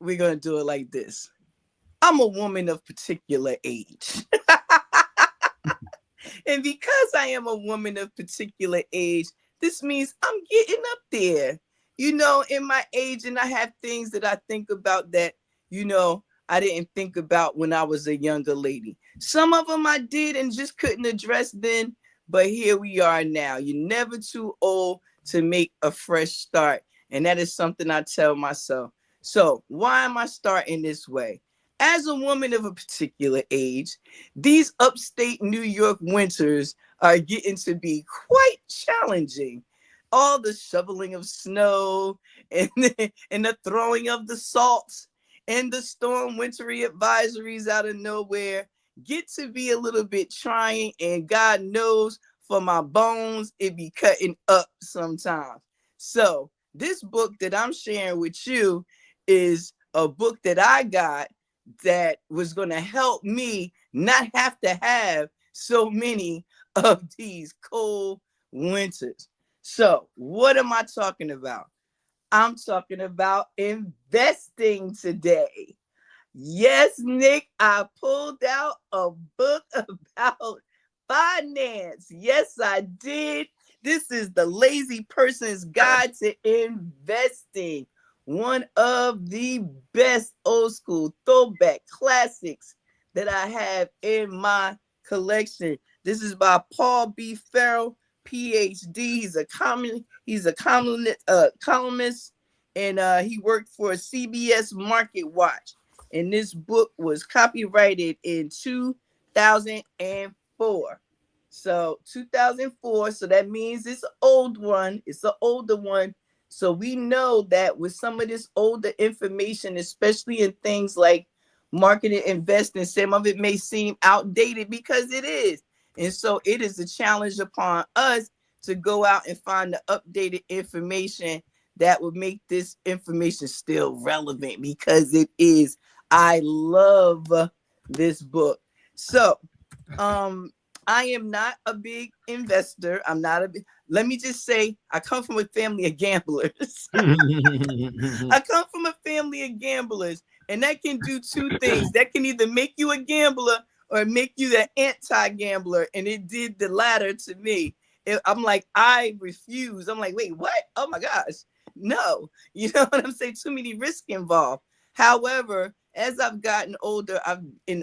we're going to do it like this. I'm a woman of particular age. And because I am a woman of particular age, this means I'm getting up there, in my age. And I have things that I think about that, I didn't think about when I was a younger lady. Some of them I did and just couldn't address then. But here we are now. You're never too old to make a fresh start. And that is something I tell myself. So why am I starting this way? As a woman of a particular age, these upstate New York winters are getting to be quite challenging. All the shoveling of snow and the throwing of the salts and the storm wintry advisories out of nowhere get to be a little bit trying. And God knows for my bones, it be cutting up sometimes. So this book that I'm sharing with you is a book that I got that was going to help me not have to have so many of these cold winters. So what am I talking about? I'm talking about investing today. Yes, Nick, I pulled out a book about finance. Yes, I did. This is The Lazy Person's Guide to Investing. One of the best old school throwback classics that I have in my collection. This is by Paul B. Farrell, PhD. He's a columnist, and he worked for CBS Market Watch. And this book was copyrighted in 2004. So 2004. So that means it's an old one. It's an older one. So we know that with some of this older information, especially in things like marketing, investing, some of it may seem outdated because it is. And so it is a challenge upon us to go out and find the updated information that would make this information still relevant, because it is. I love this book. So, I am not a big investor. Let me just say, I come from a family of gamblers. I come from a family of gamblers, and that can do two things. That can either make you a gambler or make you the anti-gambler. And it did the latter to me. I'm like, I refuse. I'm like, wait, what? Oh my gosh. No. You know what I'm saying? Too many risks involved. However, as I've gotten older, I've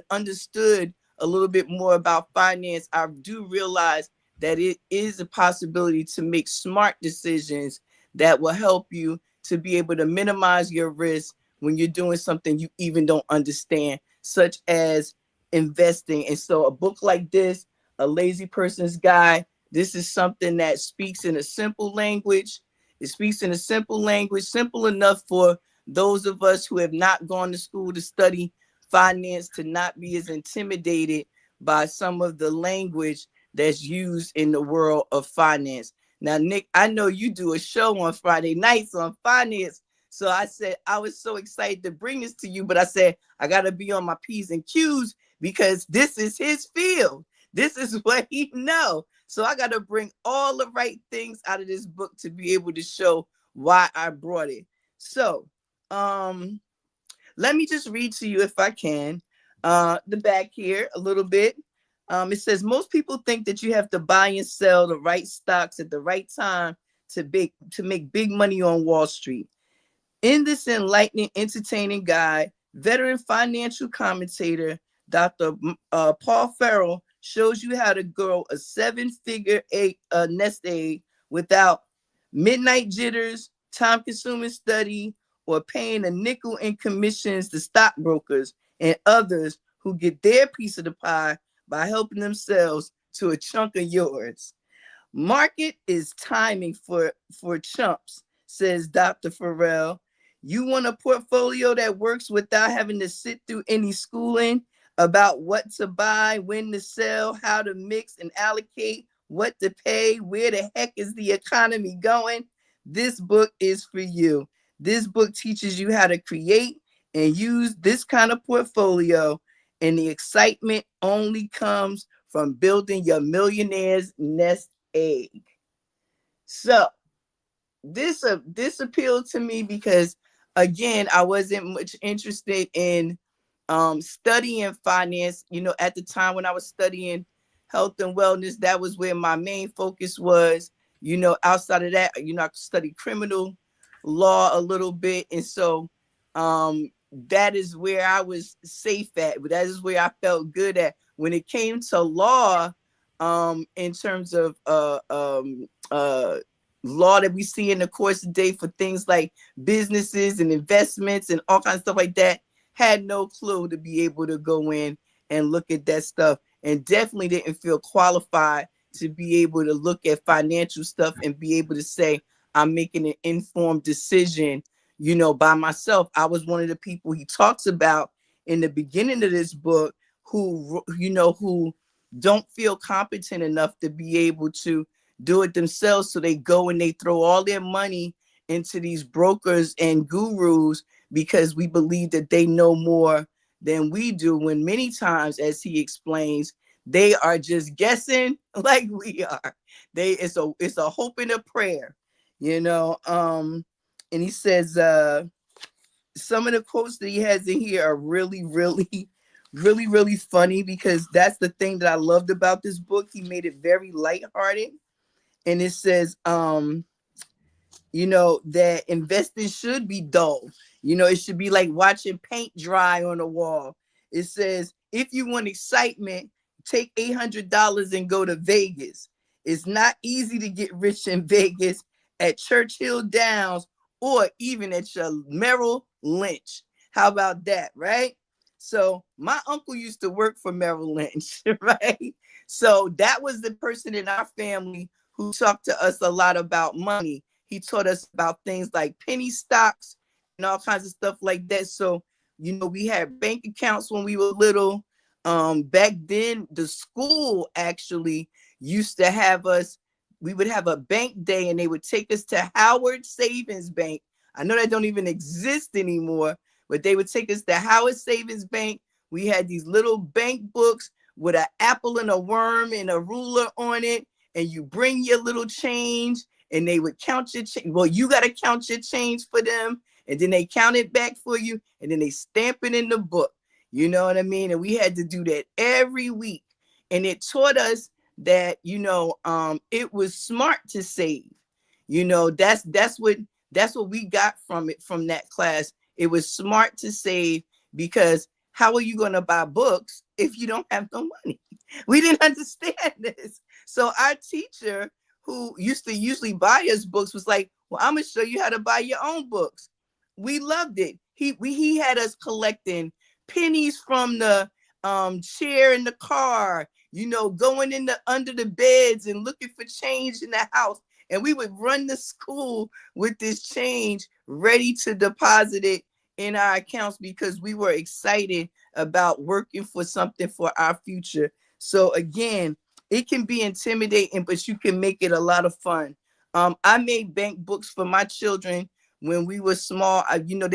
understood a little bit more about finance. I do realize that it is a possibility to make smart decisions that will help you to be able to minimize your risk when you're doing something you even don't understand, such as investing. And so a book like this, A Lazy Person's Guide, this is something that speaks in a simple language. It speaks in a simple language, simple enough for those of us who have not gone to school to study finance to not be as intimidated by some of the language that's used in the world of finance. Now, Nick, I know you do a show on Friday nights on finance. So I said, I was so excited to bring this to you, but I said, I got to be on my P's and Q's because this is his field. This is what he knows. So I got to bring all the right things out of this book to be able to show why I brought it. So, let me just read to you, if I can, the back here a little bit. It says, most people think that you have to buy and sell the right stocks at the right time to make big money on Wall Street. In this enlightening, entertaining guide, veteran financial commentator Dr. Paul Farrell shows you how to grow a 7-figure nest egg without midnight jitters, time-consuming study, or paying a nickel in commissions to stockbrokers and others who get their piece of the pie by helping themselves to a chunk of yours. Market is timing for chumps, says Dr. Farrell. You want a portfolio that works without having to sit through any schooling about what to buy, when to sell, how to mix and allocate, what to pay, where the heck is the economy going? This book is for you. This book teaches you how to create and use this kind of portfolio, and the excitement only comes from building your millionaire's nest egg. So this appealed to me because again, I wasn't much interested in studying finance. You know, at the time when I was studying health and wellness, that was where my main focus was. You know, outside of that, you know, I studied criminal law a little bit. And so that is where I was safe at. But that is where I felt good at. When it came to law, in terms of law that we see in the course of the day for things like businesses and investments and all kinds of stuff like that, had no clue to be able to go in and look at that stuff, and definitely didn't feel qualified to be able to look at financial stuff and be able to say, I'm making an informed decision, you know, by myself. I was one of the people he talks about in the beginning of this book who, you know, who don't feel competent enough to be able to do it themselves. So they go and they throw all their money into these brokers and gurus because we believe that they know more than we do, when many times, as he explains, they are just guessing like we are. It's a hope and a prayer, you know. And he says some of the quotes that he has in here are really, really, really, really funny, because that's the thing that I loved about this book. He made it very lighthearted. And it says, you know, that investing should be dull. You know, it should be like watching paint dry on a wall. It says, if you want excitement, take $800 and go to Vegas. It's not easy to get rich in Vegas, at Churchill Downs, or even at your Merrill Lynch. How about that, right? So my uncle used to work for Merrill Lynch, right? So that was the person in our family who talked to us a lot about money. He taught us about things like penny stocks and all kinds of stuff like that. So, you know, we had bank accounts when we were little. Back then, the school actually used to have us, we would have a bank day and they would take us to Howard Savings Bank. I know that don't even exist anymore, but they would take us to Howard Savings Bank. We had these little bank books with an apple and a worm and a ruler on it, and you bring your little change and they would count your change. Well, you got to count your change for them, and then they count it back for you, and then they stamp it in the book. You know what I mean? And we had to do that every week. And it taught us that, you know, it was smart to save. You know, that's what we got from it, from that class. It was smart to save, because how are you going to buy books if you don't have no money? We didn't understand this. So our teacher, who used to usually buy us books, was like, well, I'm going to show you how to buy your own books. We loved it. He had us collecting pennies from the chair in the car, you know, going in under the beds and looking for change in the house. And we would run to school with this change ready to deposit it in our accounts, because we were excited about working for something for our future. So again, it can be intimidating, but you can make it a lot of fun. I made bank books for my children when we were small. You know,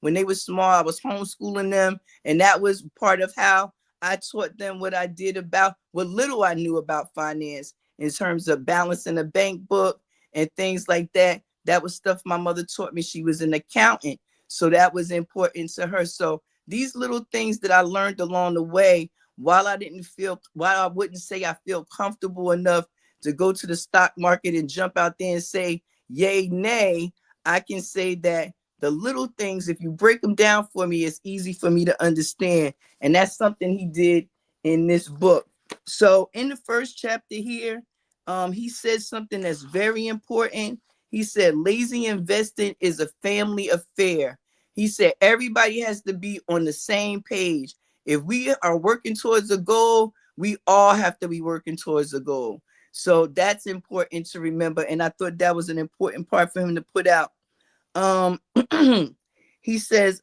when they were small, I was homeschooling them, and that was part of how I taught them what I did about what little I knew about finance, in terms of balancing a bank book and things like that. That was stuff my mother taught me. She was an accountant, so that was important to her. So these little things that I learned along the way, while I wouldn't say I feel comfortable enough to go to the stock market and jump out there and say yay, nay, I can say that the little things, if you break them down for me, it's easy for me to understand. And that's something he did in this book. So in the first chapter here, he says something that's very important. He said, lazy investing is a family affair. He said, everybody has to be on the same page. If we are working towards a goal, we all have to be working towards a goal. So that's important to remember. And I thought that was an important part for him to put out. He says,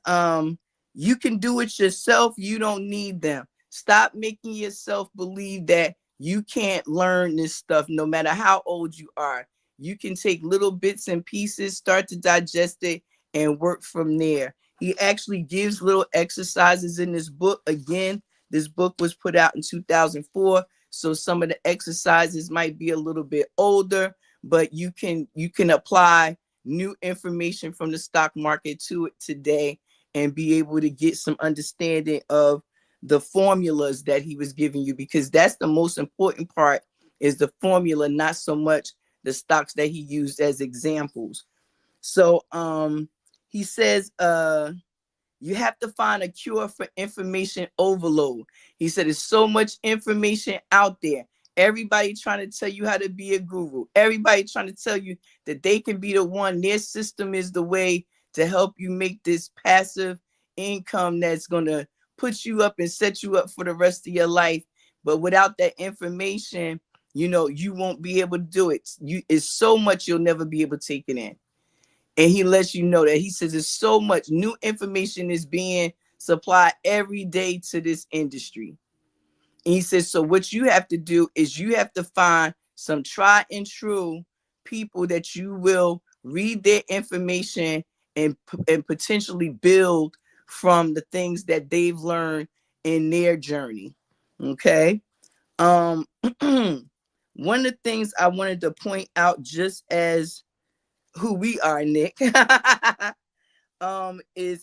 you can do it yourself. You don't need them. Stop making yourself believe that you can't learn this stuff no matter how old you are. You can take little bits and pieces, start to digest it, and work from there. He actually gives little exercises in this book. Again, this book was put out in 2004, so some of the exercises might be a little bit older, but you can apply new information from the stock market to it today and be able to get some understanding of the formulas that he was giving you, because that's the most important part, is the formula, not so much the stocks that he used as examples. So he says you have to find a cure for information overload. He said there's so much information out there. Everybody trying to tell you how to be a guru. Everybody trying to tell you that they can be the one. Their system is the way to help you make this passive income that's going to put you up and set you up for the rest of your life. But without that information, you know, you won't be able to do it. It's so much you'll never be able to take it in. And he lets you know that. He says there's so much new information is being supplied every day to this industry. And he says, so what you have to do is you have to find some tried and true people that you will read their information and potentially build from the things that they've learned in their journey. Okay. One of the things I wanted to point out, just as who we are, Nick, is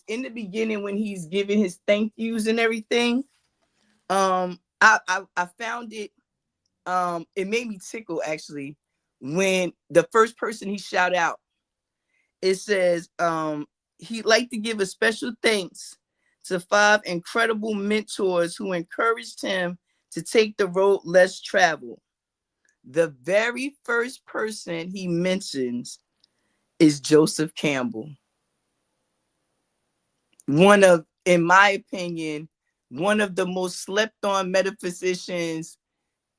in the beginning when he's giving his thank yous and everything. I found it, it made me tickle actually when the first person he shout out, it says he'd like to give a special thanks to 5 incredible mentors who encouraged him to take the road less traveled. The very first person he mentions is Joseph Campbell. One of, in my opinion, one of the most slept on metaphysicians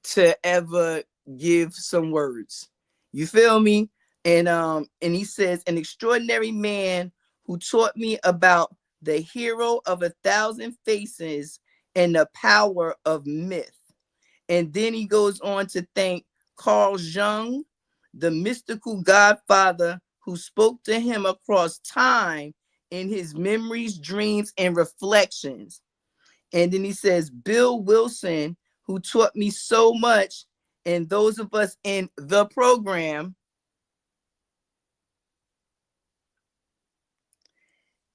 to ever give some words. You feel me? And he says, an extraordinary man who taught me about the hero of 1,000 faces and the power of myth. And then he goes on to thank Carl Jung, the mystical godfather who spoke to him across time in his memories, dreams, and reflections. And then he says, Bill Wilson, who taught me so much, and those of us in the program,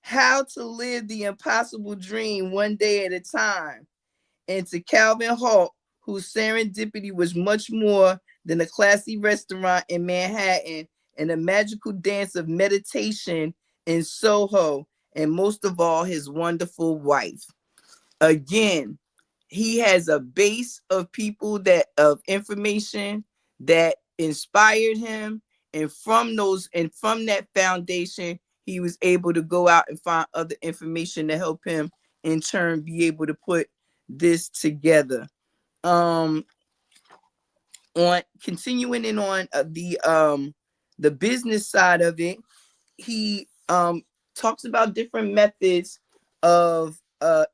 how to live the impossible dream one day at a time. And to Calvin Hall, whose serendipity was much more than a classy restaurant in Manhattan and a magical dance of meditation in Soho, and most of all, his wonderful wife. Again, he has a base of people that, of information that inspired him, and from that foundation, he was able to go out and find other information to help him in turn be able to put this together. On continuing in on the business side of it, he talks about different methods of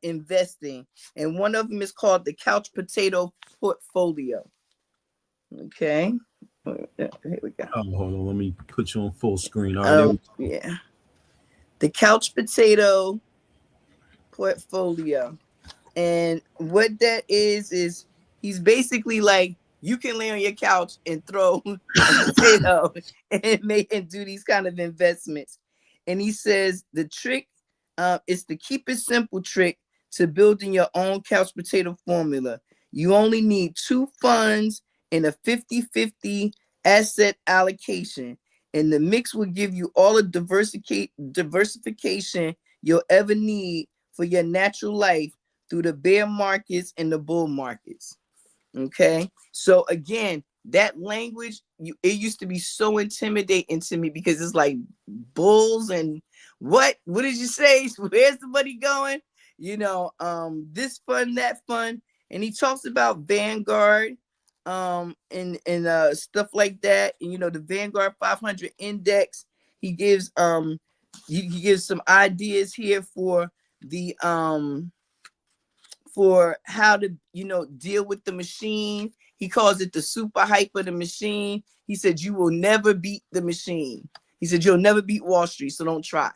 investing, and one of them is called the couch potato portfolio. Okay, here we go. Oh, hold on, let me put you on full screen. Yeah, the couch potato portfolio. And what that is he's basically like, you can lay on your couch and throw a potato and do these kind of investments. And he says the trick is to keep it simple trick to building your own couch potato formula. You only need 2 funds and a 50-50 asset allocation. And the mix will give you all the diversification you'll ever need for your natural life through the bear markets and the bull markets. Okay, so again, that language, it used to be so intimidating to me, because it's like bulls and what did you say? Where's the money going? You know, this fund, that fund. And he talks about Vanguard and stuff like that. And you know, the Vanguard 500 index. He gives he gives some ideas here for the for how to, you know, deal with the machine. He calls it the super hype of the machine. He said, you will never beat the machine. He said, you'll never beat Wall Street, so don't try.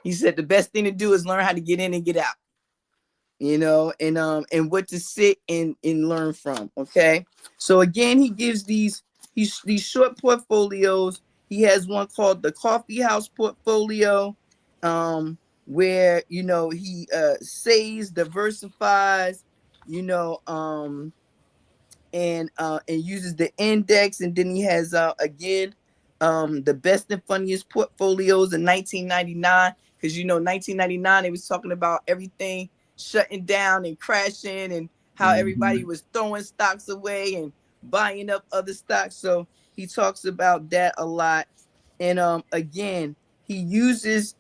He said, the best thing to do is learn how to get in and get out, you know, and what to sit and learn from. Okay. So again, he gives these short portfolios, He has one called the Coffee House Portfolio, where he saves, diversifies, you know, and uses the index. And then he has again the best and funniest portfolios in 1999, because 1999 they was talking about everything shutting down and crashing, and how everybody Mm-hmm. was throwing stocks away and buying up other stocks. So he talks about that a lot. And again, he uses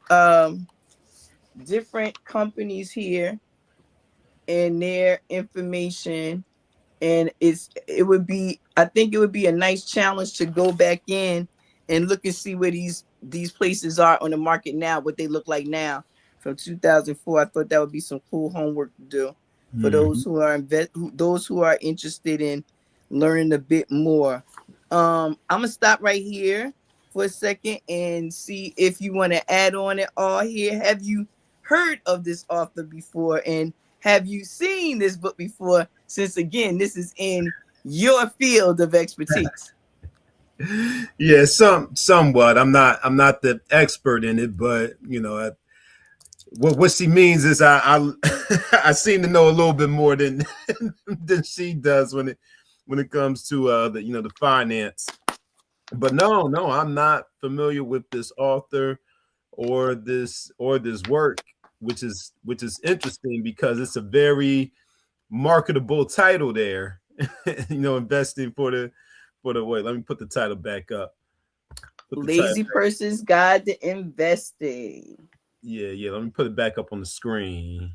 different companies here and their information. And I think it would be a nice challenge to go back in and look and see where these places are on the market now, what they look like now from 2004. I thought that would be some cool homework to do for Mm-hmm. those who are interested in learning a bit more. I'm gonna stop right here for a second and see if you want to add on it all here. Have you heard of this author before, and have you seen this book before? Since again, this is in your field of expertise. Yeah, somewhat. I'm not the expert in it, but what she means is I I seem to know a little bit more than than she does when it comes to the finance. But no, I'm not familiar with this author or this work, which is interesting because it's a very marketable title there. Investing for the wait. Let me put the title back up. Put the title. Lazy Person's Guide to Investing. Yeah. Let me put it back up on the screen.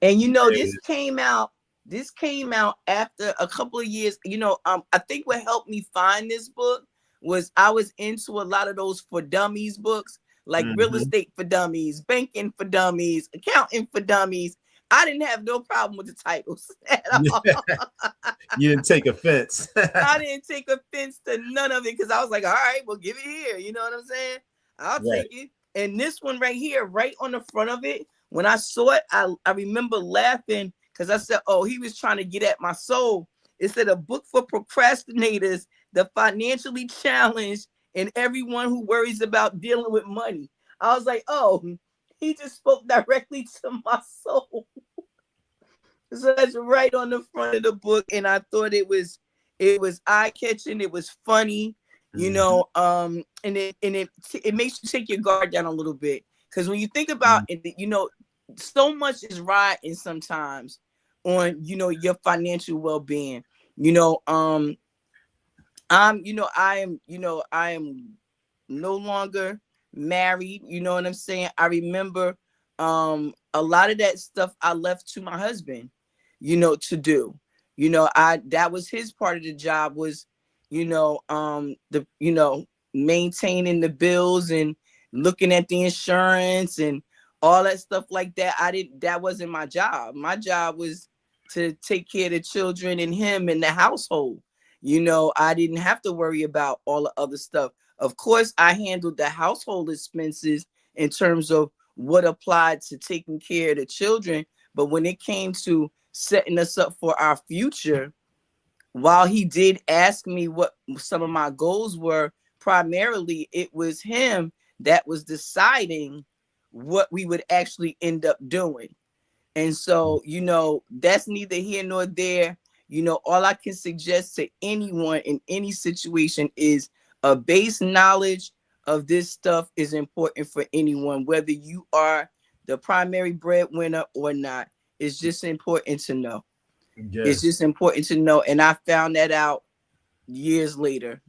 And There it this is. came out. This came out after a couple of years. I think what helped me find this book was I was into a lot of those for dummies books, like real Mm-hmm. estate for dummies, banking for dummies, accounting for dummies. I didn't have no problem with the titles at all. You didn't take offense. I didn't take offense to none of it, because I was like, all right, well, give it here. You know what I'm saying? I'll Right. take it. And this one right here, right on the front of it, when I saw it, I remember laughing, because I said, oh, he was trying to get at my soul. It said a book for procrastinators, the financially challenged, and everyone who worries about dealing with money. I was like, oh, he just spoke directly to my soul. So that's right on the front of the book, and I thought it was eye catching. It was funny, Mm-hmm. and it makes you take your guard down a little bit, because when you think about it, so much is riding sometimes on your financial well being. You know, I am no longer married. You know what I'm saying? I remember a lot of that stuff I left to my husband, to do. I that was his part of the job, was, the maintaining the bills and looking at the insurance and all that stuff like that. That wasn't my job. My job was to take care of the children and him and the household. I didn't have to worry about all the other stuff. Of course, I handled the household expenses in terms of what applied to taking care of the children. But when it came to setting us up for our future, while he did ask me what some of my goals were, primarily it was him that was deciding what we would actually end up doing. And so, that's neither here nor there. All I can suggest to anyone in any situation is a base knowledge of this stuff is important for anyone, whether you are the primary breadwinner or not. It's just important to know. It's Yes. just important to know. And I found that out years later.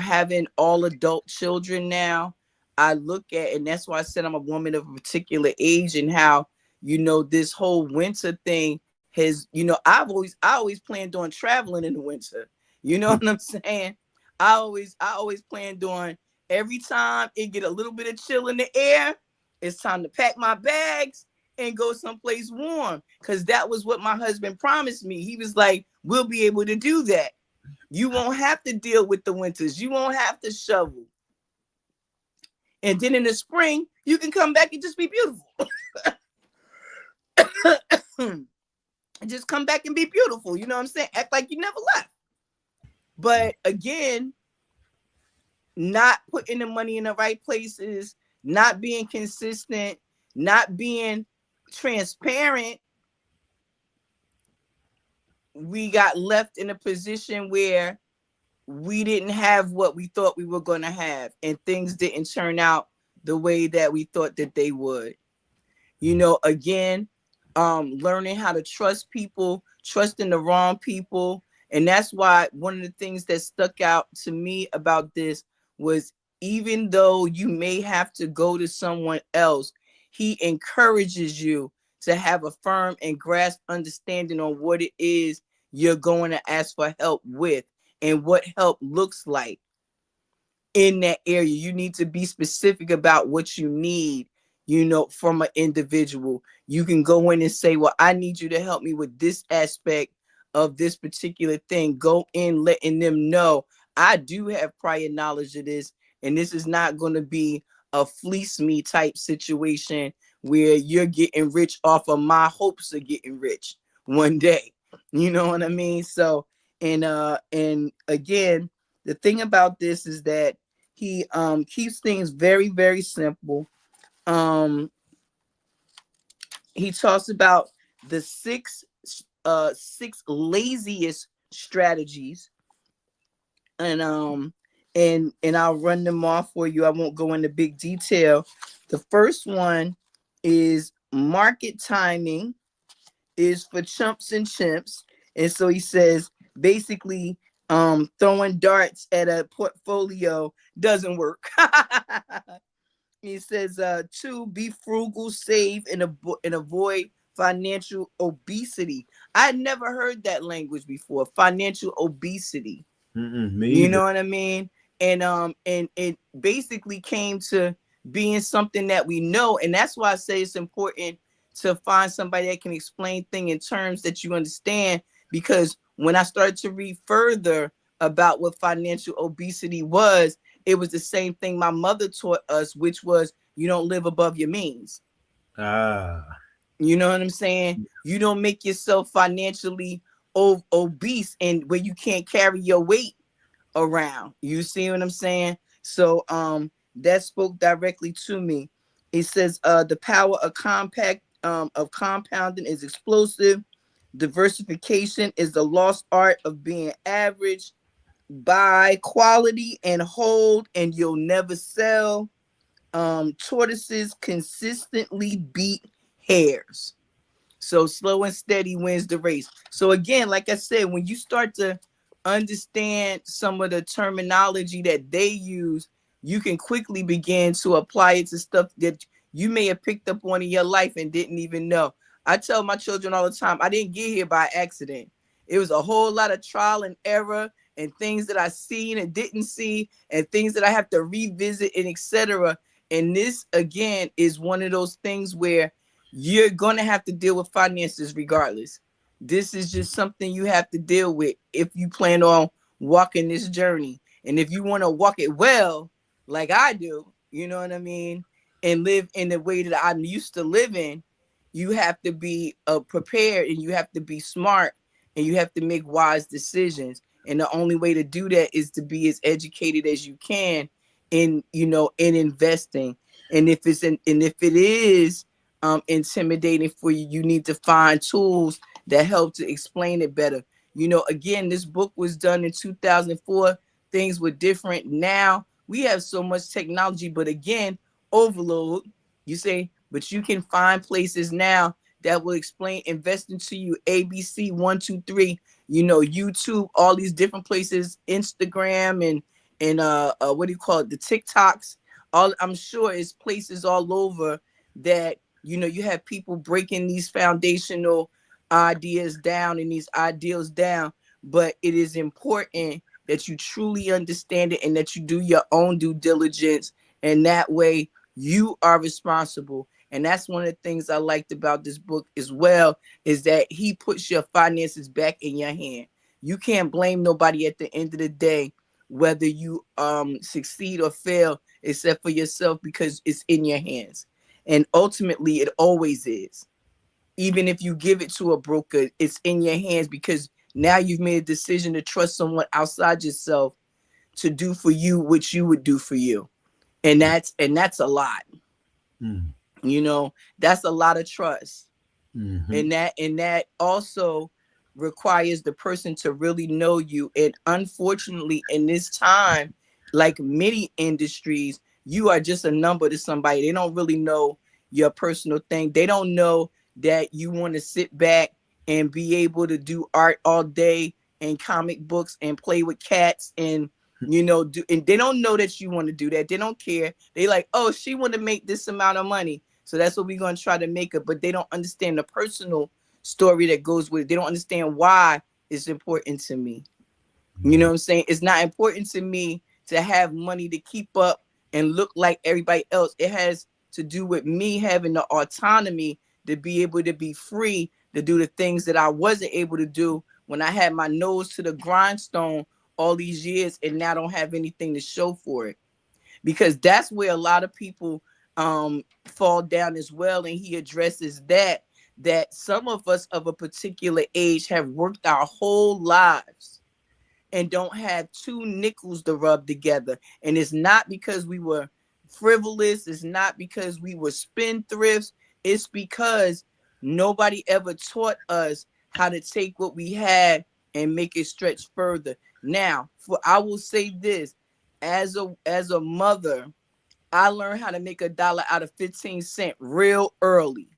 Having all adult children now, I look at, and that's why I said I'm a woman of a particular age, and how, this whole winter thing has, I always planned on traveling in the winter. You know what I'm saying? I always planned on, every time it get a little bit of chill in the air, it's time to pack my bags and go someplace warm. Cause that was what my husband promised me. He was like, we'll be able to do that. You won't have to deal with the winters. You won't have to shovel. And then in the spring, you can come back and just be beautiful. Just come back and be beautiful. You know what I'm saying? Act like you never left. But again, not putting the money in the right places, not being consistent, not being transparent, we got left in a position where we didn't have what we thought we were going to have, and things didn't turn out the way that we thought that they would. Again, learning how to trust people, trusting the wrong people. And that's why one of the things that stuck out to me about this was, even though you may have to go to someone else, he encourages you to have a firm and grasp understanding on what it is you're going to ask for help with and what help looks like in that area. You need to be specific about what you need, from an individual. You can go in and say, well, I need you to help me with this aspect of this particular thing. Go in letting them know I do have prior knowledge of this, and this is not going to be a fleece me type situation where you're getting rich off of my hopes of getting rich one day. You know what I mean? So, and again, the thing about this is that he keeps things very, very simple. um he talks about the six laziest strategies, and I'll run them off for you. I won't go into big detail. The first one is market timing is for chumps and chimps. And so he says, basically, throwing darts at a portfolio doesn't work. He says, two, be frugal, save, and avoid financial obesity. I never heard that language before. Financial obesity. Me You either. know what I mean? And it basically came to being something that we know, and that's why I say it's important to find somebody that can explain things in terms that you understand. Because when I started to read further about what financial obesity was, it was the same thing my mother taught us, which was you don't live above your means. Ah. You know what I'm saying? You don't make yourself financially obese and where you can't carry your weight around. You see what I'm saying? So that spoke directly to me. It says the power of compounding is explosive. Diversification is the lost art of being average. Buy quality and hold, and you'll never sell. Tortoises consistently beat hares. So slow and steady wins the race. So again, like I said, when you start to understand some of the terminology that they use, you can quickly begin to apply it to stuff that you may have picked up on in your life and didn't even know. I tell my children all the time, I didn't get here by accident. It was a whole lot of trial and error and things that I seen and didn't see and things that I have to revisit and etc. And this again is one of those things where you're going to have to deal with finances regardless. This is just something you have to deal with if you plan on walking this journey. And if you want to walk it well, like I do, you know what I mean, and live in the way that I'm used to living, you have to be prepared, and you have to be smart, and you have to make wise decisions. And the only way to do that is to be as educated as you can in investing. And if it is intimidating for you, you need to find tools that help to explain it better. Again, this book was done in 2004. Things were different. Now we have so much technology, but again, overload. You say, but you can find places now that will explain investing to you. ABC 123. YouTube, all these different places, Instagram and what do you call it? The TikToks. All I'm sure is places all over that you have people breaking these foundational ideas down and these ideals down. But it is important that you truly understand it and that you do your own due diligence, and that way you are responsible. And that's one of the things I liked about this book as well, is that he puts your finances back in your hand. You can't blame nobody at the end of the day, whether you succeed or fail, except for yourself, because it's in your hands. And ultimately, it always is. Even if you give it to a broker, it's in your hands, because now you've made a decision to trust someone outside yourself to do for you what you would do for you. And that's a lot. Mm. You know, that's a lot of trust. Mm-hmm. And that also requires the person to really know you. And unfortunately, in this time, like many industries, you are just a number to somebody. They don't really know your personal thing. They don't know that you want to sit back and be able to do art all day and comic books and play with cats and and they don't know that you want to do that. They don't care. They like, oh, she want to make this amount of money, so that's what we're going to try to make it. But they don't understand the personal story that goes with it. They don't understand why it's important to me. You know what I'm saying? It's not important to me to have money to keep up and look like everybody else. It has to do with me having the autonomy to be able to be free to do the things that I wasn't able to do when I had my nose to the grindstone all these years and now don't have anything to show for it. Because that's where a lot of people fall down as well. And he addresses that some of us of a particular age have worked our whole lives and don't have two nickels to rub together. And it's not because we were frivolous. It's not because we were spendthrifts. It's because nobody ever taught us how to take what we had and make it stretch further. Now, I will say this, as a mother, I learned how to make $1 out of 15 cents real early.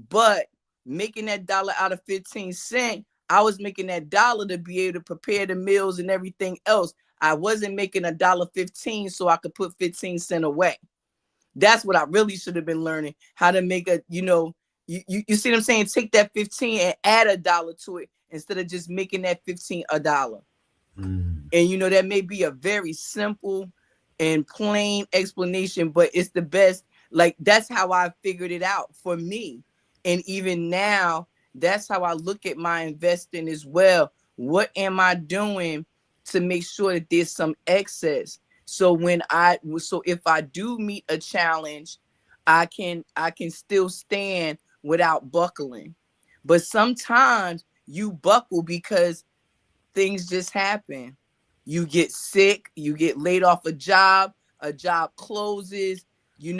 But making that dollar out of 15 cents, I was making that dollar to be able to prepare the meals and everything else. I wasn't making $1.15 so I could put 15 cents away. That's what I really should have been learning, how to make you see what I'm saying? Take that 15 and add $1 to it instead of just making that 15 $1. Mm. And that may be a very simple and plain explanation, but it's the best. Like, that's how I figured it out for me. And even now, that's how I look at my investing as well. What am I doing to make sure that there's some excess? So if I do meet a challenge, I can still stand without buckling. But sometimes you buckle because things just happen. You get sick, you get laid off a job closes, you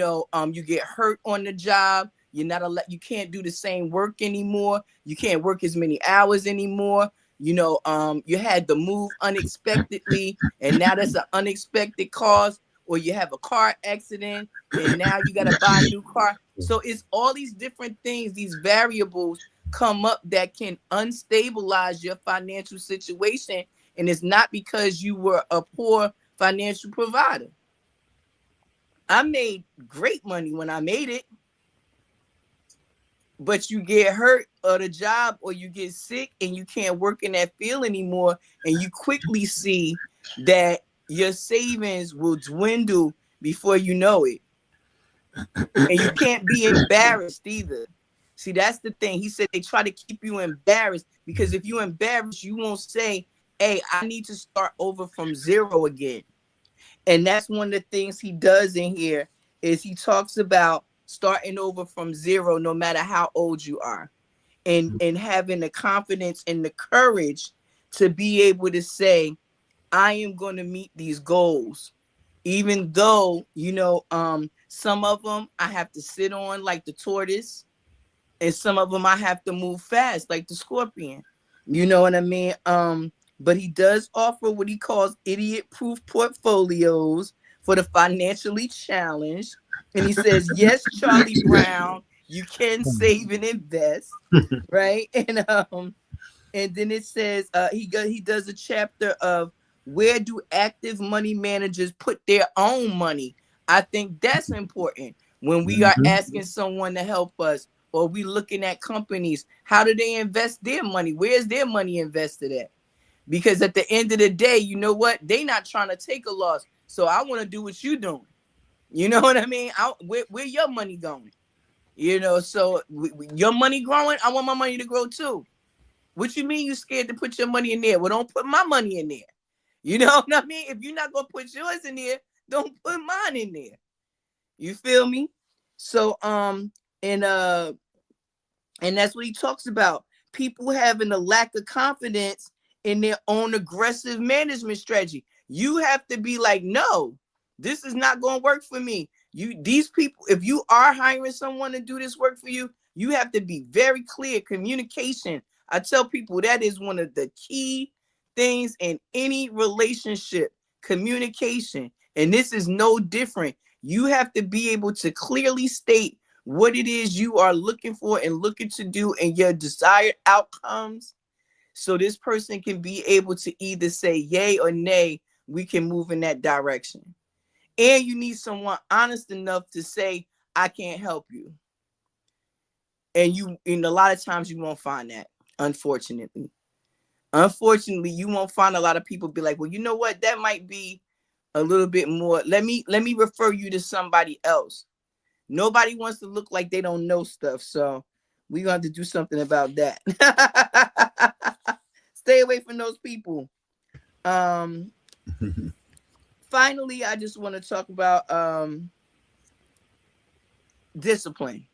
get hurt on the job. You can't do the same work anymore. You can't work as many hours anymore. You had to move unexpectedly, and now that's an unexpected cost, or you have a car accident and now you got to buy a new car. So it's all these different things, these variables come up that can unstabilize your financial situation. And it's not because you were a poor financial provider. I made great money when I made it, but you get hurt at a job or you get sick and you can't work in that field anymore, and you quickly see that your savings will dwindle before you know it. And you can't be embarrassed either. See, that's the thing. He said they try to keep you embarrassed, because if you're embarrassed, you won't say, hey, I need to start over from zero again. And that's one of the things he does in here, is he talks about starting over from zero, no matter how old you are, and having the confidence and the courage to be able to say, I am going to meet these goals, even though, some of them I have to sit on like the tortoise, and some of them I have to move fast like the scorpion. You know what I mean? But he does offer what he calls idiot-proof portfolios for the financially challenged. And he says, yes, Charlie Brown, you can save and invest, right? And then it says he does a chapter of where do active money managers put their own money. I think that's important when we are asking someone to help us, or we looking at companies. How do they invest their money? Where's their money invested at? Because at the end of the day, you know what? They not trying to take a loss. So I want to do what you doing. You know what I mean? Where your money going? So your money growing, I want my money to grow too. What you mean you scared to put your money in there? Well, don't put my money in there. You know what I mean? If you're not going to put yours in there, don't put mine in there. You feel me? So, and that's what he talks about. People having a lack of confidence in their own aggressive management strategy. You have to be like, no, this is not going to work for me. These people, if you are hiring someone to do this work for you, you have to be very clear. Communication. I tell people that is one of the key things in any relationship, communication. And this is no different. You have to be able to clearly state what it is you are looking for and looking to do and your desired outcomes. So this person can be able to either say yay or nay, we can move in that direction. And you need someone honest enough to say, I can't help you. And a lot of times you won't find that, unfortunately. Unfortunately, you won't find a lot of people be like, well, you know what? That might be a little bit more. Let me refer you to somebody else. Nobody wants to look like they don't know stuff. So we're going to have to do something about that. Stay away from those people. Finally, I just want to talk about discipline.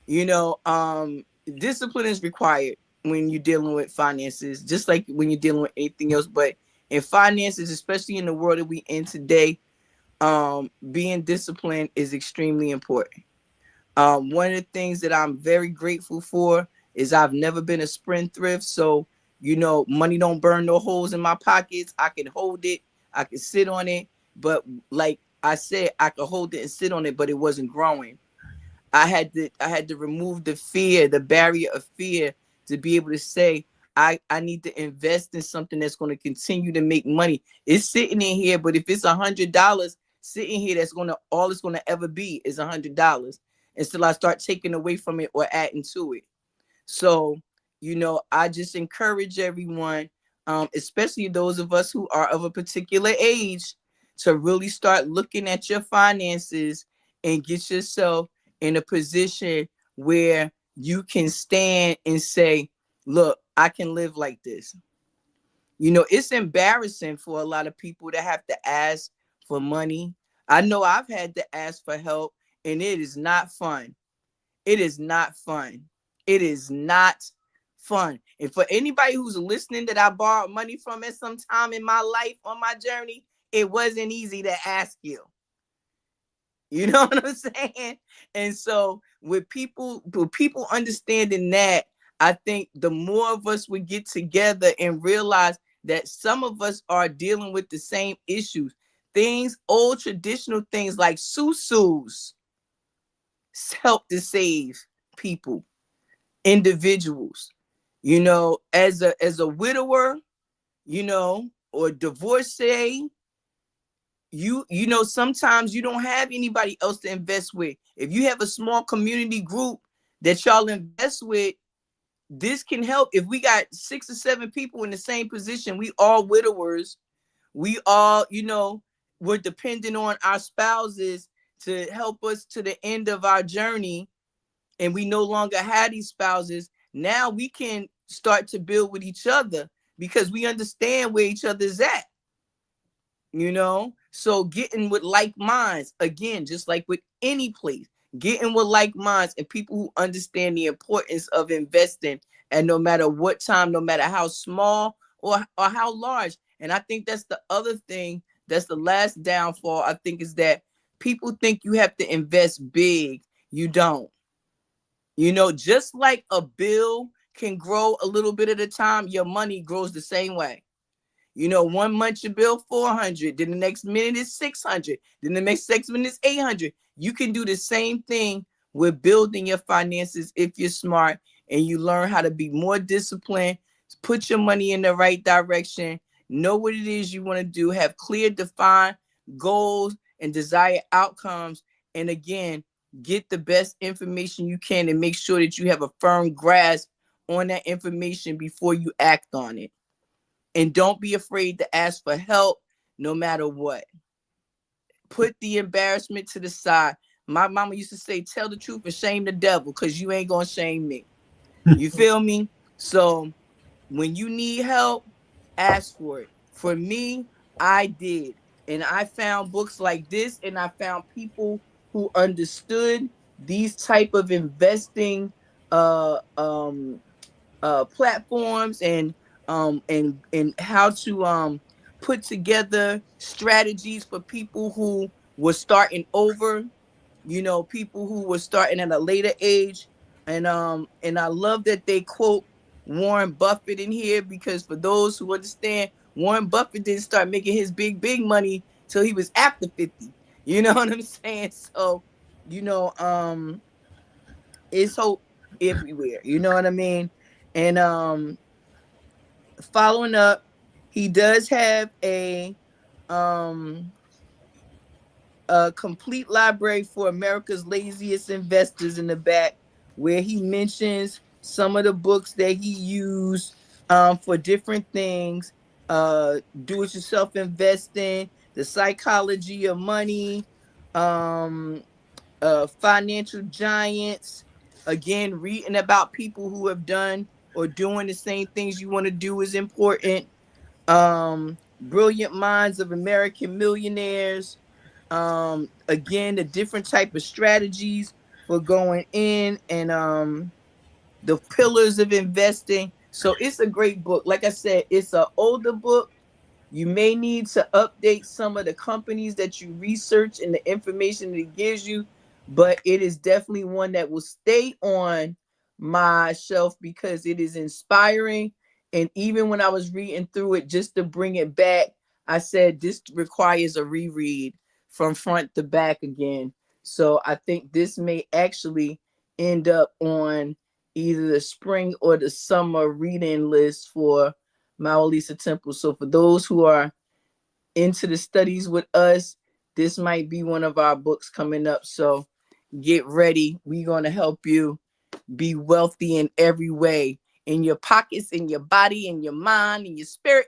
Discipline is required when you're dealing with finances, just like when you're dealing with anything else. But in finances, especially in the world that we in today, being disciplined is extremely important. One of the things that I'm very grateful for is I've never been a spendthrift. So, money don't burn no holes in my pockets. I can hold it. I can sit on it. But like I said, I could hold it and sit on it, but it wasn't growing. I had to remove the fear, the barrier of fear, to be able to say, I need to invest in something that's going to continue to make money. It's sitting in here, but if it's $100 sitting here, all it's gonna ever be is $100 until I start taking away from it or adding to it. So, I just encourage everyone, especially those of us who are of a particular age, to really start looking at your finances and get yourself in a position where you can stand and say, look, I can live like this. It's embarrassing for a lot of people to have to ask for money. I know I've had to ask for help, and it is not fun. It is not fun. It is not fun. And for anybody who's listening that I borrowed money from at some time in my life on my journey, it wasn't easy to ask you. You know what I'm saying? And so with people understanding that, I think the more of us would get together and realize that some of us are dealing with the same issues. Things, old traditional things like susus help to save people, individuals. As a widower, or divorcee, sometimes you don't have anybody else to invest with. If you have a small community group that y'all invest with, this can help. If we got 6 or 7 people in the same position, we all widowers, we all, we're dependent on our spouses to help us to the end of our journey, and we no longer have these spouses. Now we can start to build with each other because we understand where each other's at. So getting with like minds, again, just like with any place, getting with like minds and people who understand the importance of investing, and no matter what time, no matter how small or how large. And I think that's the other thing, that's the last downfall, I think, is that people think you have to invest big. You don't. Just like a bill can grow a little bit at a time, your money grows the same way. 1 month your bill 400, then the next minute is 600, then the next 6 minutes 800. You can do the same thing with building your finances if you're smart and you learn how to be more disciplined, put your money in the right direction, know what it is you want to do, have clear, defined goals and desired outcomes, and again, get the best information you can and make sure that you have a firm grasp on that information before you act on it. And don't be afraid to ask for help no matter what. Put the embarrassment to the side. My mama used to say, tell the truth and shame the devil, because you ain't going to shame me. You feel me? So when you need help, ask for it. For me, I did. And I found books like this, and I found people who understood these type of investing platforms and how to put together strategies for people who were starting over, people who were starting at a later age. And I love that they quote Warren Buffett in here, because for those who understand, Warren Buffett didn't start making his big money till he was after 50. You know what I'm saying? So, you know, it's hope everywhere. You know what I mean? And following up, he does have um a complete library for America's laziest investors in the back, where he mentions some of the books that he used for different things. Do it yourself investing, the psychology of money, um, financial giants. Again, reading about people who have done or doing the same things you want to do is important. Brilliant minds of American millionaires. Again, the different type of strategies for going in, and the pillars of investing. So it's a great book. Like I said, it's an older book. You may need to update some of the companies that you research and the information that it gives you, but it is definitely one that will stay on my shelf because it is inspiring. And even when I was reading through it, just to bring it back, I said this requires a reread from front to back again. So I think this may actually end up on either the spring or the summer reading list for MaWu Lisa Temple. So for those who are into the studies with us, this might be one of our books coming up. So get ready. We're going to help you be wealthy in every way, in your pockets, in your body, in your mind, in your spirit.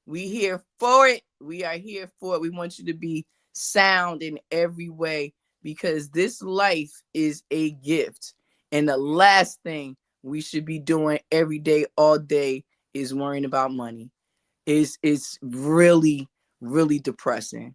We here for it. We are here for it. We want you to be sound in every way, because this life is a gift. And the last thing we should be doing every day, all day, is worrying about money. It's really, really depressing,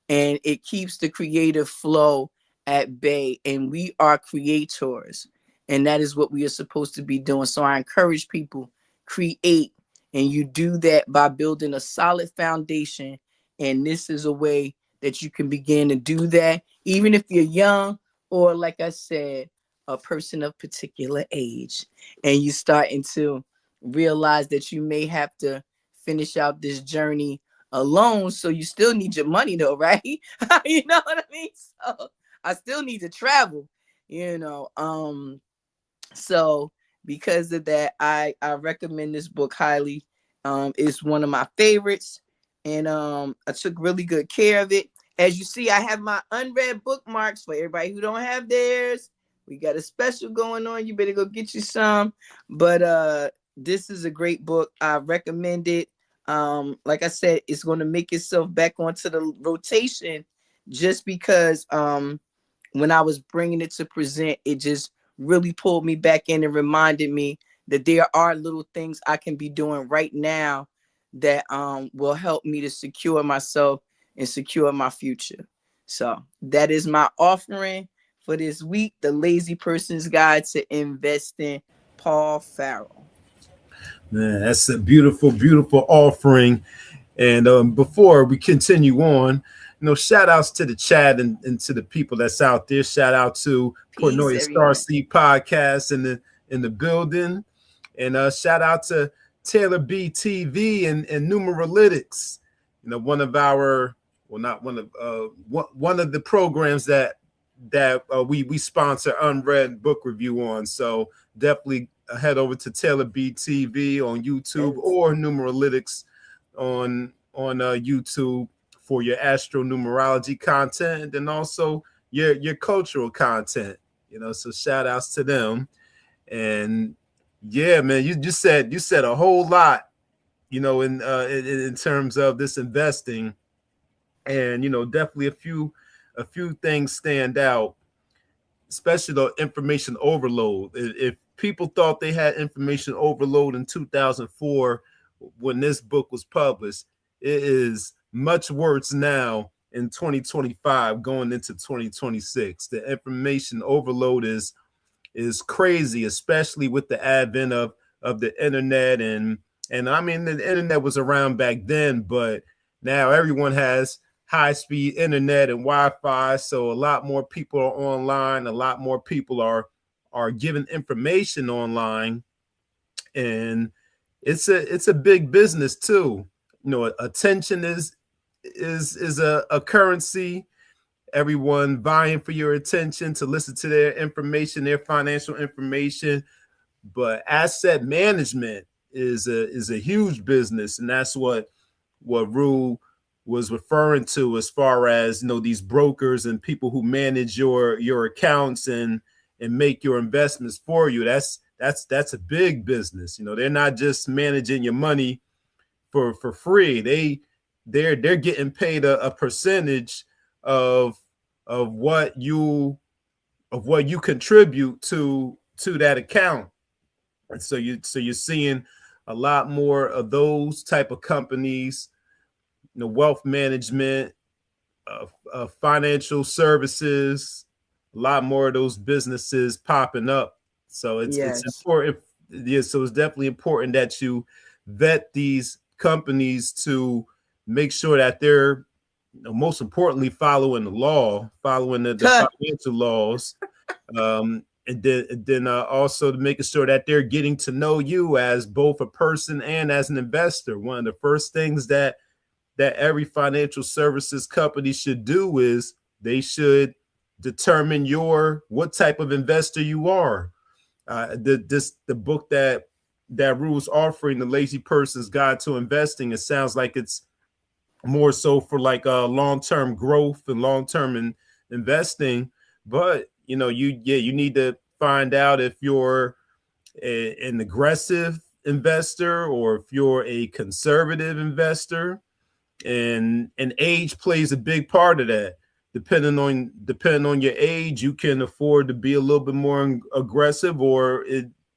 and it keeps the creative flow at bay. And we are creators, and that is what we are supposed to be doing. So I encourage people, create, and you do that by building a solid foundation. And this is a way that you can begin to do that, even if you're young, or like I said, a person of particular age, and you starting to realize that you may have to finish out this journey alone. So you still need your money though, right? You know what I mean? So I still need to travel, you know. So because of that, I recommend this book highly. It's one of my favorites, and I took really good care of it. As you see, I have my unread bookmarks for everybody who don't have theirs. We got a special going on. You better go get you some. But this is a great book. I recommend it. Like I said, it's going to make itself back onto the rotation, just because when I was bringing it to present, it just really pulled me back in and reminded me that there are little things I can be doing right now that will help me to secure myself and secure my future. So that is my offering for this week, The Lazy Person's Guide to Investing, Paul Farrell. Man, that's a beautiful, beautiful offering. And before we continue on, shout outs to the chat and to the people that's out there. Shout out to Peace, Portnoy everyone. Starseed Podcast in the building. And shout out to Taylor B TV and Numeralytics. One of our, well, not one of one of the programs that we sponsor UnRead Book Review on. So definitely head over to Taylor B TV on YouTube, Yes. or Numeralytics on YouTube for your astronumerology content, and also your cultural content. So shout outs to them. And yeah, man, you said a whole lot, in terms of this investing. And definitely a few things stand out, especially the information overload. If people thought they had information overload in 2004 when this book was published, it is much worse now in 2025 going into 2026. The information overload is crazy, especially with the advent of the internet. And I mean, the internet was around back then, but now everyone has high-speed internet and Wi-Fi, so a lot more people are online. A lot more people are giving information online, and it's a big business too. You know, attention is a currency. Everyone vying for your attention to listen to their information, their financial information. But asset management is a huge business, and that's what Rue was referring to, as far as, you know, these brokers and people who manage your accounts and make your investments for you. That's a big business. You know, they're not just managing your money for free. They're getting paid a percentage of of what you of what you contribute to that account. And so you're seeing a lot more of those type of companies, you know, wealth management, financial services, a lot more of those businesses popping up. So it's Yes. important. Yeah, so it's definitely important that you vet these companies to make sure that they're, you know, most importantly, following the law, following the financial laws, and then also to making sure that they're getting to know you as both a person and as an investor. One of the first things that every financial services company should do is they should determine what type of investor you are. The book that Rule's offering, The Lazy Person's Guide to Investing, it sounds like it's more so for like long-term growth and long-term investing. But you know, you need to find out if you're an aggressive investor or if you're a conservative investor, and age plays a big part of that. Depending on your age, you can afford to be a little bit more aggressive, or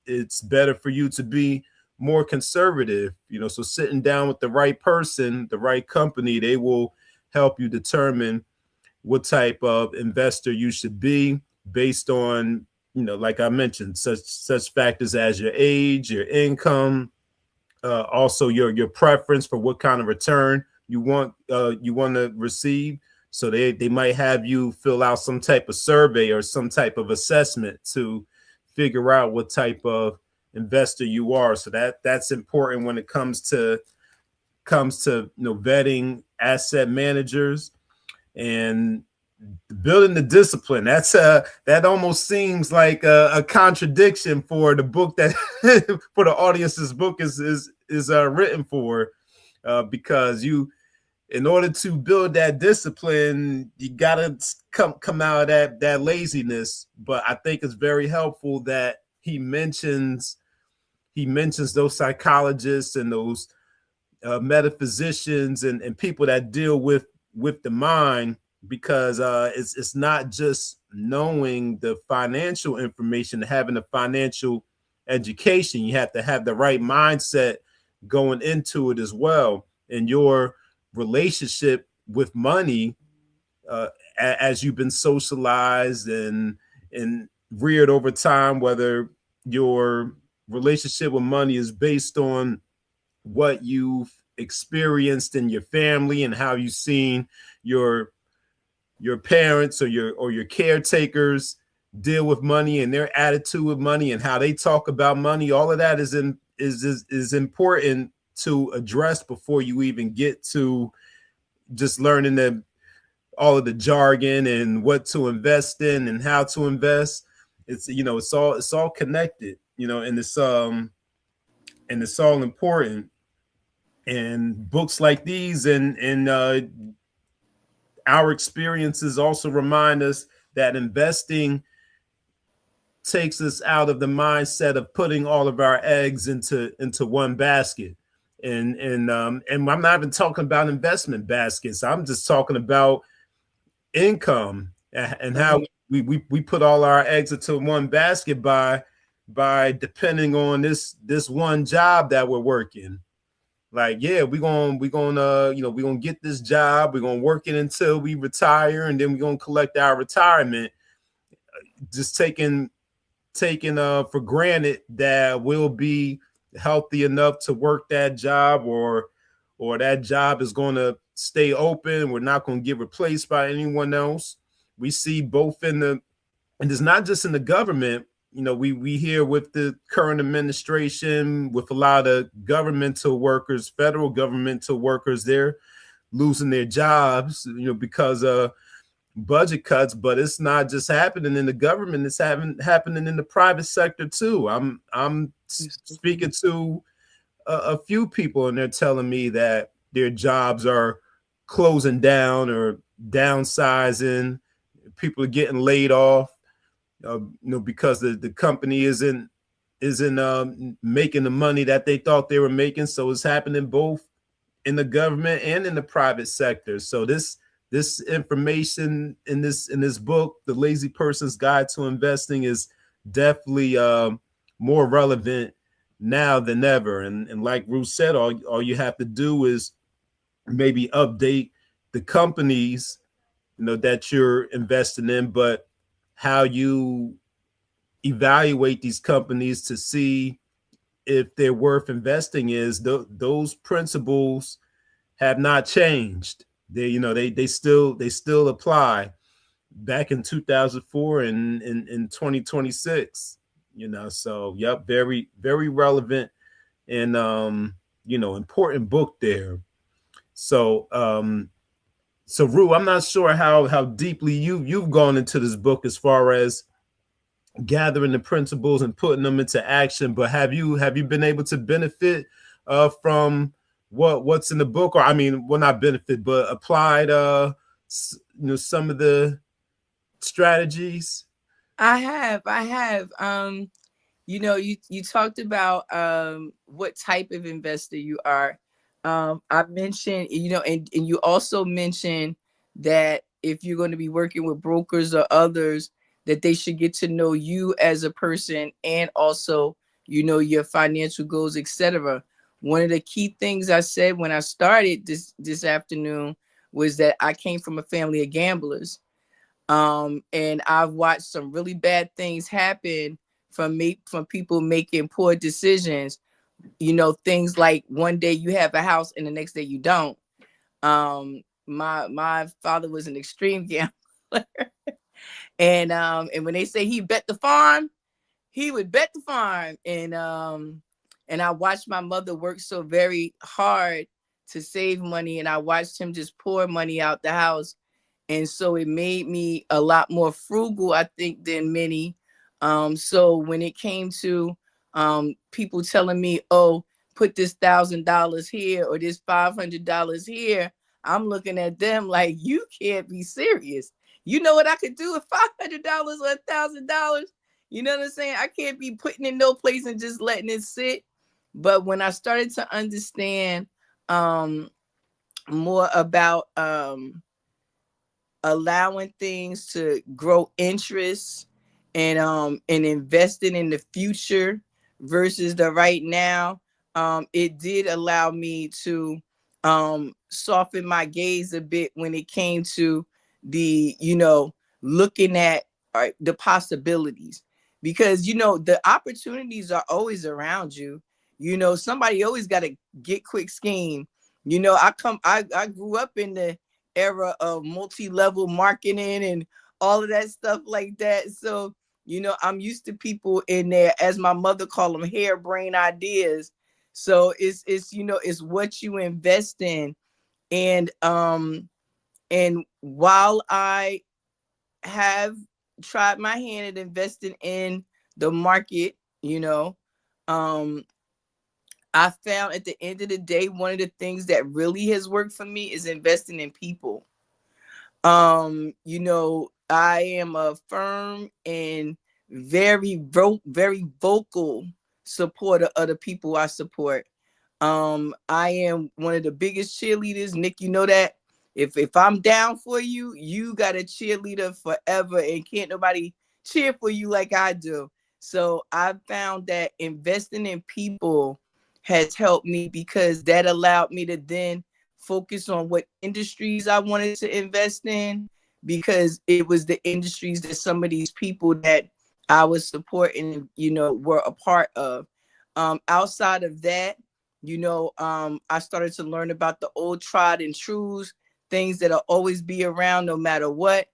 it's better for you to be more conservative. You know, so sitting down with the right person, the right company, they will help you determine what type of investor you should be based on, you know, like I mentioned, such factors as your age, your income, also your preference for what kind of return you want to receive. So they might have you fill out some type of survey or some type of assessment to figure out what type of investor you are. So that's important when it comes to, you know, vetting asset managers and building the discipline. That almost seems like a contradiction for the book that for the audience's book is written for, because in order to build that discipline, you gotta come out of that laziness. But I think it's very helpful that he mentions those psychologists and those metaphysicians and people that deal with the mind, because it's not just knowing the financial information, having a financial education. You have to have the right mindset going into it as well. And your relationship with money, as you've been socialized and reared over time, whether your relationship with money is based on what you've experienced in your family and how you've seen your parents or your caretakers deal with money and their attitude with money and how they talk about money. All of that is important to address before you even get to just learning all of the jargon and what to invest in and how to invest. It's, you know, it's all connected, you know, and it's all important. And books like these and our experiences also remind us that investing takes us out of the mindset of putting all of our eggs into one basket. And I'm not even talking about investment baskets. I'm just talking about income and how Right. we put all our eggs into one basket by depending on this one job that we're working. Like, yeah, we're gonna you know, we're gonna get this job, we're gonna work it until we retire, and then we're gonna collect our retirement, just taking for granted that we'll be healthy enough to work that job, or that job is going to stay open. We're not going to get replaced by anyone else. We see both and it's not just in the government. You know, we hear with the current administration, with a lot of governmental workers, federal governmental workers, they're losing their jobs, you know, because of budget cuts. But it's not just happening in the government; it's happening in the private sector too. I'm speaking to a few people, and they're telling me that their jobs are closing down or downsizing. People are getting laid off, you know, because the company isn't making the money that they thought they were making. So it's happening both in the government and in the private sector. So this information in this book, The Lazy Person's Guide to Investing, is definitely more relevant now than ever. And like Ruth said, all you have to do is maybe update the companies, you know, that you're investing in, but how you evaluate these companies to see if they're worth investing is those principles have not changed. They still apply back in 2004 and in 2026. You know, so yep, very very relevant and you know, important book there. So so Rue, I'm not sure how deeply you've gone into this book as far as gathering the principles and putting them into action, but have you been able to benefit from what's in the book? Or I mean, well, not benefit, but applied you know, some of the strategies? I have. You know, you talked about what type of investor you are. I mentioned, you know, and you also mentioned that if you're going to be working with brokers or others, that they should get to know you as a person and also, you know, your financial goals, etc. One of the key things I said when I started this afternoon was that I came from a family of gamblers. And I've watched some really bad things happen from people making poor decisions. You know, things like one day you have a house and the next day you don't. My father was an extreme gambler, and when they say he bet the farm, he would bet the farm. And I watched my mother work so very hard to save money, and I watched him just pour money out the house. And so it made me a lot more frugal, I think, than many. So when it came to people telling me, oh, put this $1,000 here or this $500 here, I'm looking at them like, you can't be serious. You know what I could do with $500 or $1,000? You know what I'm saying? I can't be putting in no place and just letting it sit. But when I started to understand more about allowing things to grow interest and investing in the future versus the right now, it did allow me to soften my gaze a bit when it came to the, you know, looking at the possibilities, because, you know, the opportunities are always around you. You know, somebody always got a get quick scheme. You know, I grew up in the era of multi-level marketing and all of that stuff like that. So, you know, I'm used to people in there, as my mother called them, harebrained ideas. So it's you know, it's what you invest in. And while I have tried my hand at investing in the market, you know, I found at the end of the day, one of the things that really has worked for me is investing in people. You know, I am a firm and very vocal supporter of the people I support. I am one of the biggest cheerleaders. Nick, you know that. If I'm down for you, you got a cheerleader forever, and can't nobody cheer for you like I do. So I found that investing in people has helped me, because that allowed me to then focus on what industries I wanted to invest in, because it was the industries that some of these people that I was supporting, you know, were a part of. Outside of that, I started to learn about the old tried and truths, things that'll always be around no matter what,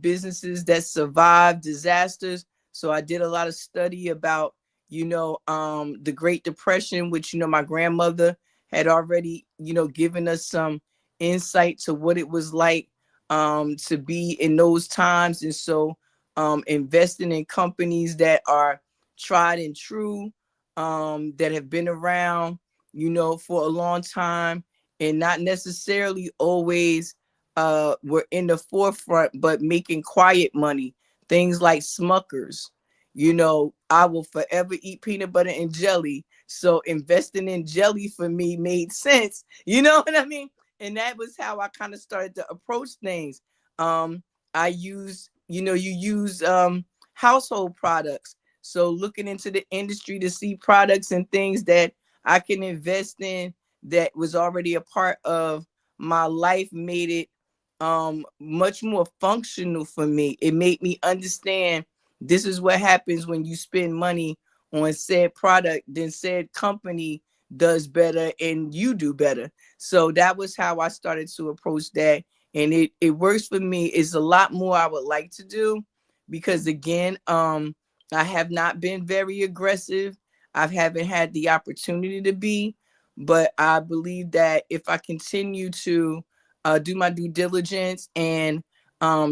businesses that survive disasters. So I did a lot of study about, the Great Depression, which, my grandmother had already, given us some insight to what it was like to be in those times. And so investing in companies that are tried and true, that have been around, for a long time, and not necessarily always were in the forefront, but making quiet money. Things like Smuckers. I will forever eat peanut butter and jelly. So investing in jelly for me made sense. You know what I mean? And that was how I kind of started to approach things. I use, you use household products. So looking into the industry to see products and things that I can invest in that was already a part of my life made it much more functional for me. It made me understand this is what happens when you spend money on said product, then said company does better and you do better. So that was how I started to approach that. And it works for me. It's a lot more I would like to do because again, I have not been very aggressive. I haven't had the opportunity to be, but I believe that if I continue to do my due diligence and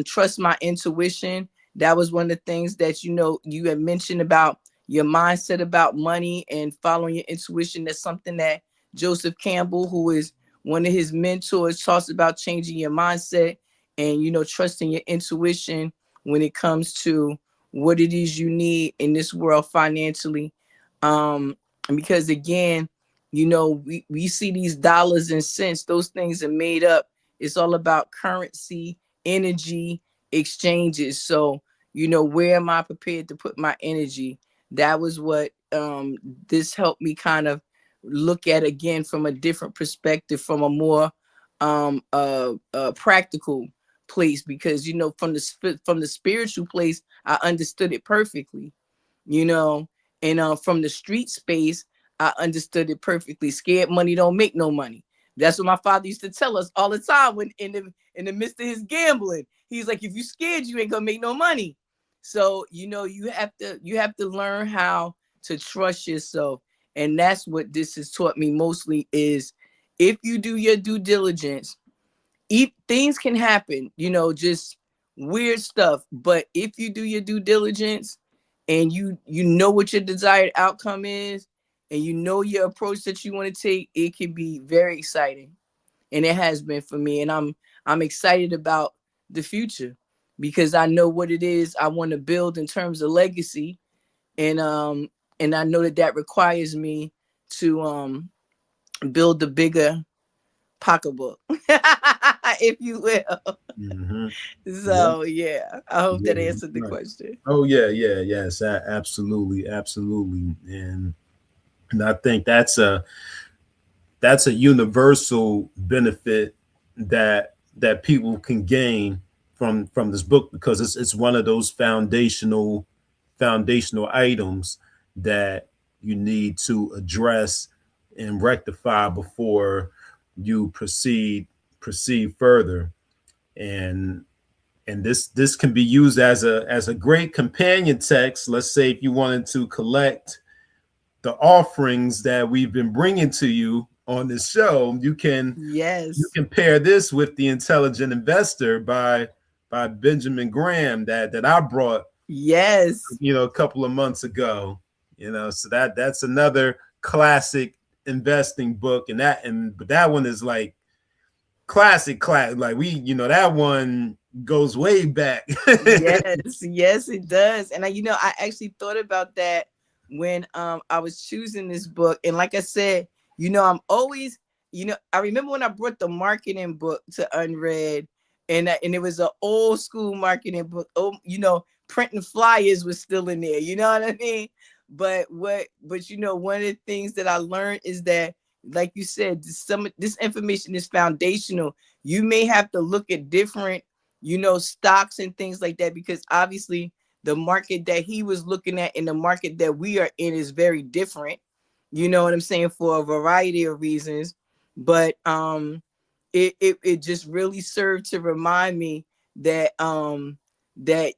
trust my intuition, that was one of the things that, you had mentioned about your mindset about money and following your intuition. That's something that Joseph Campbell, who is one of his mentors, talks about changing your mindset and, trusting your intuition when it comes to what it is you need in this world financially. Because again, we see these dollars and cents, those things are made up. It's all about currency, energy, exchanges. So, where am I prepared to put my energy? That was what this helped me kind of look at again from a different perspective, from a more practical place, because from the spiritual place I understood it perfectly, you know and from the street space I understood it perfectly. Scared money don't make no money. That's what my father used to tell us all the time when in the midst of his gambling. He's like, if you scared, you ain't gonna make no money. So you have to learn how to trust yourself. And that's what this has taught me mostly is, if you do your due diligence, things can happen, just weird stuff. But if you do your due diligence and you know what your desired outcome is, and you know your approach that you want to take, it can be very exciting. And it has been for me. And I'm excited about the future because I know what it is I want to build in terms of legacy. And I know that requires me to build the bigger pocketbook, if you will. Mm-hmm. Yeah. So yeah, I hope that Yeah. answered the Right. question. Oh yeah, yeah, yes, absolutely, absolutely, and I think that's a universal benefit that people can gain from this book, because it's one of those foundational items that you need to address and rectify before you proceed further. And this can be used as a great companion text. Let's say if you wanted to collect the offerings that we've been bringing to you on this show, you Yes. can pair this with The Intelligent Investor by Benjamin Graham that I brought, Yes. a couple of months ago. So that's another classic investing book, but that one is like classic, like that one goes way back. Yes, yes, it does. And I actually thought about that when I was choosing this book. And like I said, I'm always, I remember when I brought the marketing book to UnRead, and it was an old school marketing book. Oh, printing flyers was still in there. You know what I mean? But one of the things that I learned is that, like you said, this information is foundational. You may have to look at different stocks and things like that, because obviously the market that he was looking at and the market that we are in is very different. You know what I'm saying? For a variety of reasons. But it just really served to remind me that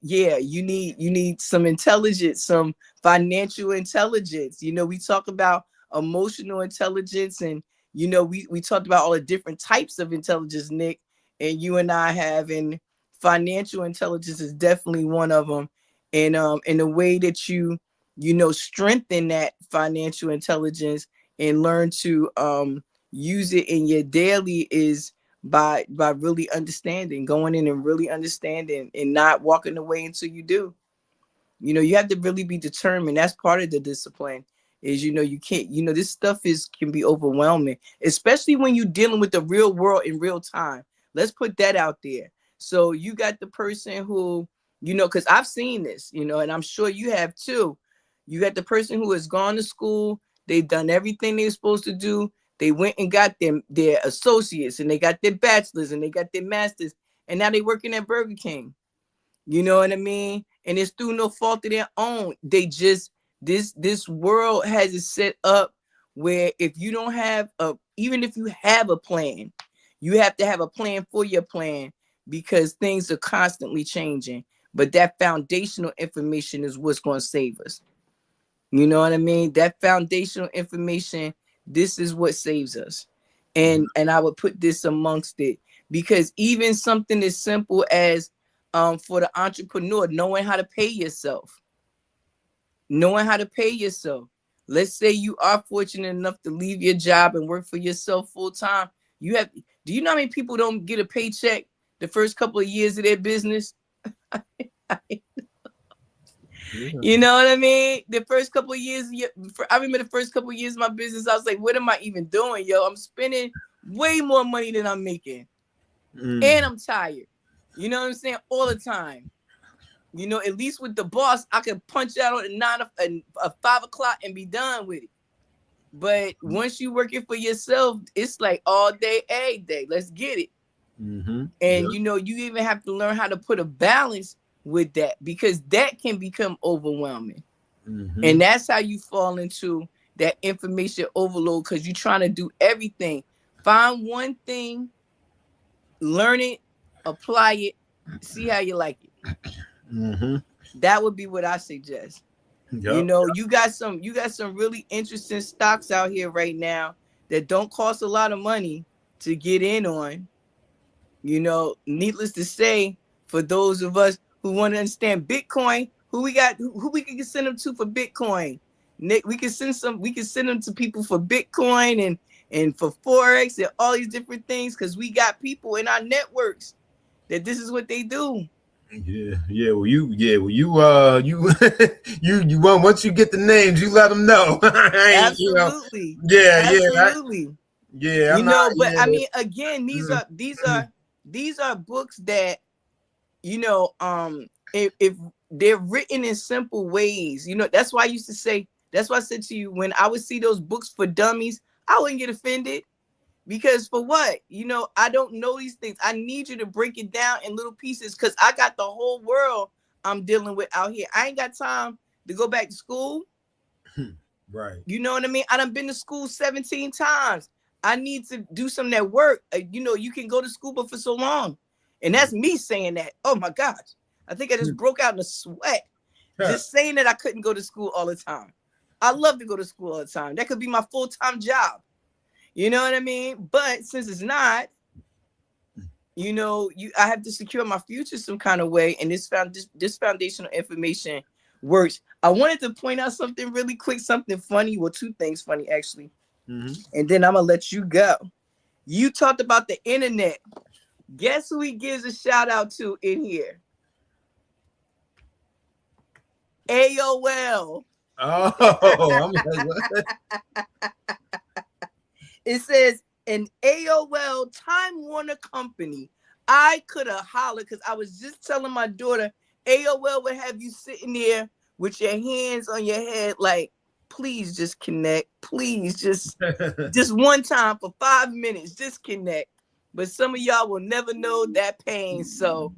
yeah, you need some intelligence, some financial intelligence. You know, we talk about emotional intelligence, and you know, we talked about all the different types of intelligence, Nick, and you and I have, and financial intelligence is definitely one of them. And the way that you know, strengthen that financial intelligence and learn to use it in your daily is by really understanding, going in and really understanding, and not walking away until you do. You know, you have to really be determined. That's part of the discipline. Is, you know, you can't, you know, this stuff can be overwhelming, especially when you're dealing with the real world in real time. Let's put that out there. So you got the person who, you know, because I've seen this, you know, and I'm sure you have too. You got the person who has gone to school, they've done everything they're supposed to do. They went and got their associates, and they got their bachelors, and they got their masters, and now they working at Burger King. You know what I mean? And it's through no fault of their own. They just, this world has it set up where if you don't have even if you have a plan, you have to have a plan for your plan, because things are constantly changing. But that foundational information is what's going to save us. You know what I mean? That foundational information, this is what saves us. And I would put this amongst it, because even something as simple as for the entrepreneur, knowing how to pay yourself. Knowing how to pay yourself. Let's say you are fortunate enough to leave your job and work for yourself full time. Do you know how many people don't get a paycheck the first couple of years of their business? You know what I mean? The first couple of years, I remember the first couple of years of my business, I was like, what am I even doing, yo? I'm spending way more money than I'm making. And I'm tired. You know what I'm saying? All the time. You know, at least with the boss, I could punch out at 5 o'clock and be done with it. But once you working for yourself, it's like all day, every day. Let's get it. And you know, you even have to learn how to put a balance with that, because that can become overwhelming. And that's how you fall into that information overload, because you're trying to do everything. Find one thing, learn it, apply it, see how you like it. That would be what I suggest. You know, you got some really interesting stocks out here right now that don't cost a lot of money to get in on. You know, needless to say, for those of us who want to understand Bitcoin, who we can send them to for Bitcoin? Nick, we can send them to people for Bitcoin and for Forex and all these different things, because we got people in our networks that this is what they do. Well, you you want, once you get the names, you let them know. Absolutely. You know, Absolutely. I'm You not. know, but I mean, again, these are books that, you know, if they're written in simple ways, you know, that's why I said to you, when I would see those books for dummies, I wouldn't get offended. Because for what? You know, I don't know these things. I need you to break it down in little pieces, because I got the whole world I'm dealing with out here. I ain't got time to go back to school. Right. You know what I mean? I done been to school 17 times. I need to do some of that work. You know, you can go to school but for so long. And that's me saying that. Oh my gosh. I think I just broke out in a sweat. Just saying that I couldn't go to school all the time. I love to go to school all the time. That could be my full-time job. You know what I mean? But since it's not, you know, I have to secure my future some kind of way. And this foundational information works. I wanted to point out something really quick, something funny. Well, two things funny, actually. And then I'm going to let you go. You talked about the internet. Guess who he gives a shout out to in here? AOL. Oh, I'm like, what? It says, an AOL Time Warner Company. I could have hollered, because I was just telling my daughter, AOL would have you sitting there with your hands on your head like, please just connect. Please just one time for 5 minutes, just connect. But some of y'all will never know that pain. So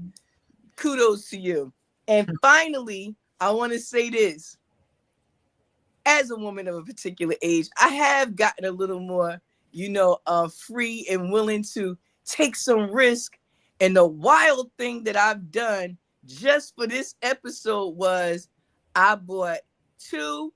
kudos to you. And finally, I want to say this. as a woman of a particular age, I have gotten a little more, free and willing to take some risk. And the wild thing that I've done just for this episode was I bought $2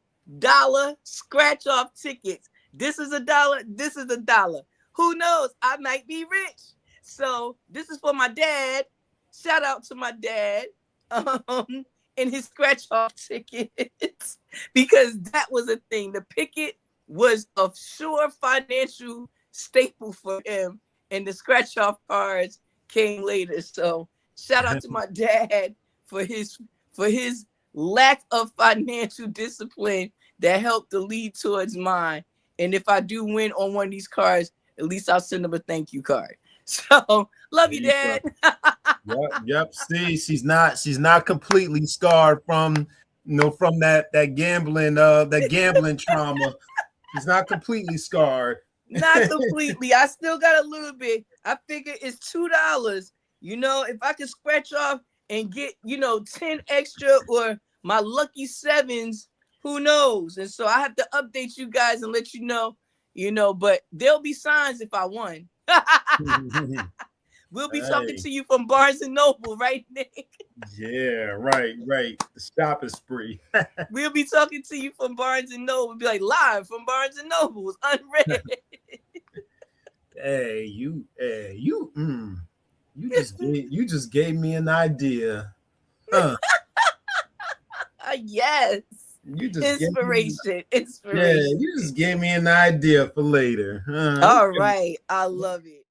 scratch off tickets. This is $1. This is $1. Who knows? I might be rich. So this is for my dad. Shout out to my dad. And his scratch off tickets, because that was a thing. The picket was a sure financial staple for him, and the scratch off cards came later. So shout out to my dad for his lack of financial discipline that helped to lead towards mine. And if I do win on one of these cards, at least I'll send him a thank you card. So love you, Dad. Yep. See, she's not completely scarred from that gambling trauma. She's not completely scarred. Not completely. I still got a little bit. I figure it's $2. If I can scratch off and get 10 extra or my lucky sevens, who knows? And so I have to update you guys and let you know. But there'll be signs if I won. We'll be talking to you from Barnes and Noble, right, Nick? Yeah, right. The shopping spree. We'll be talking to you from Barnes and Noble. We'll be like live from Barnes and Noble, unread. Hey, you just gave me an idea. Huh. Yes. You just inspiration. Yeah, you just gave me an idea for later. All right. I love it.